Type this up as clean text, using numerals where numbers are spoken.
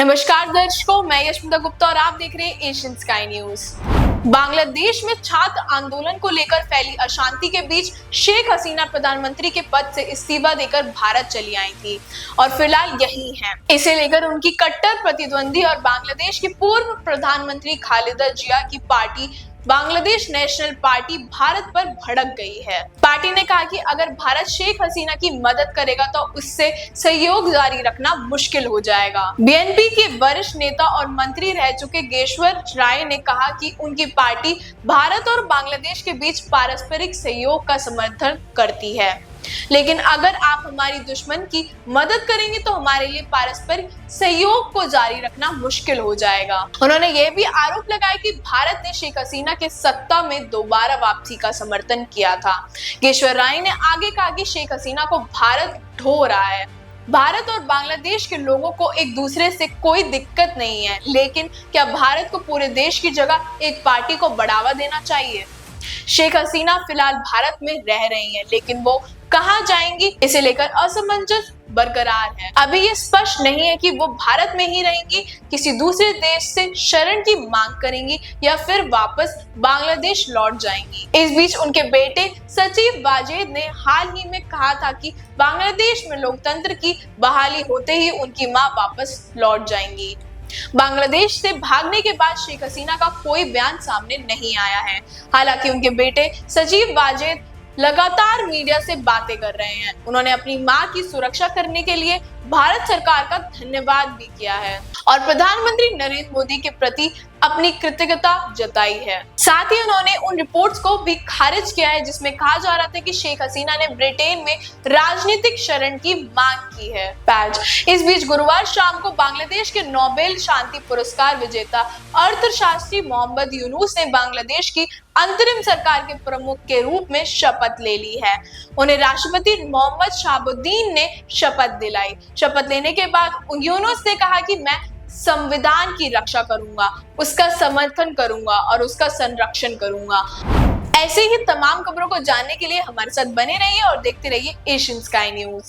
नमस्कार दर्शकों, मैं यशमिता गुप्ता और आप देख रहे हैं एशियन स्काई न्यूज। बांग्लादेश में छात्र आंदोलन को लेकर फैली अशांति के बीच शेख हसीना प्रधानमंत्री के पद से इस्तीफा देकर भारत चली आई थी और फिलहाल यही हैं। इसे लेकर उनकी कट्टर प्रतिद्वंदी और बांग्लादेश के पूर्व प्रधानमंत्री खालिदा जिया की party Bangladesh national party Bharat पर भड़क गई है। पार्टी ने कहा कि अगर भारत शेख हसीना की मदद करेगा तो उससे सहयोग जारी रखना मुश्किल हो जाएगा। बीएनपी के वरिष्ठ नेता और मंत्री रह चुके गेश्वर राय ने कहा कि उनकी पार्टी भारत और बांग्लादेश के बीच पारस्परिक सहयोग का समर्थन करती है, लेकिन अगर आप हमारी दुश्मन की मदद करेंगे तो हमारे लिए पारस्परिक सहयोग को जारी रखना मुश्किल हो जाएगा। उन्होंने यह भी आरोप लगाया कि भारत ने शेख हसीना के सत्ता में दोबारा वापसी का समर्थन किया था। गेश्वर राय ने आगे कहा कि शेख हसीना को भारत ढो रहा है। भारत और बांग्लादेश के लोगों को एक दूसरे से कोई दिक्कत नहीं है, लेकिन क्या भारत को पूरे देश की जगह एक पार्टी को बढ़ावा देना चाहिए? शेख हसीना फिलहाल भारत में रह रही हैं, लेकिन वो कहां जाएंगी, इसे लेकर असमंजस बरकरार है। अभी ये स्पष्ट नहीं है कि वो भारत में ही रहेंगी, किसी दूसरे देश से शरण की मांग करेंगी या फिर वापस बांग्लादेश लौट जाएंगी। इस बीच उनके बेटे सचिव वाजेद ने हाल ही में कहा था कि बांग्लादेश में लोकतंत्र की बहाली होते ही उनकी मां वापस लौट जाएंगी। बांग्लादेश से भागने के बाद शेख हसीना का कोई बयान सामने नहीं आया है। हालांकि उनके बेटे सचिव वाजेद लगातार मीडिया से बातें कर रहे हैं। उन्होंने अपनी मां की सुरक्षा करने के लिए भारत सरकार का धन्यवाद भी किया है और प्रधानमंत्री नरेंद्र मोदी के प्रति अपनी कृतज्ञता जताई है। साथ ही उन्होंने उन रिपोर्ट्स को भी खारिज किया है जिसमें कहा जा रहा था कि शेख हसीना ने ब्रिटेन में राजनीतिक शरण की मांग की है। इस बीच गुरुवार शाम को बांग्लादेश के नोबेल शांति पुरस्कार विजेता अर्थशास्त्री मोहम्मद यूनुस ने बांग्लादेश की अंतरिम सरकार के प्रमुख के रूप में शपथ ले ली है। उन्हें राष्ट्रपति मोहम्मद शाहबुद्दीन ने शपथ दिलाई। शपथ लेने के बाद यूनुस ने कहा कि मैं संविधान की रक्षा करूंगा, उसका समर्थन करूंगा और उसका संरक्षण करूंगा। ऐसे ही तमाम खबरों को जानने के लिए हमारे साथ बने रहिए और देखते रहिए एशियन स्काई न्यूज।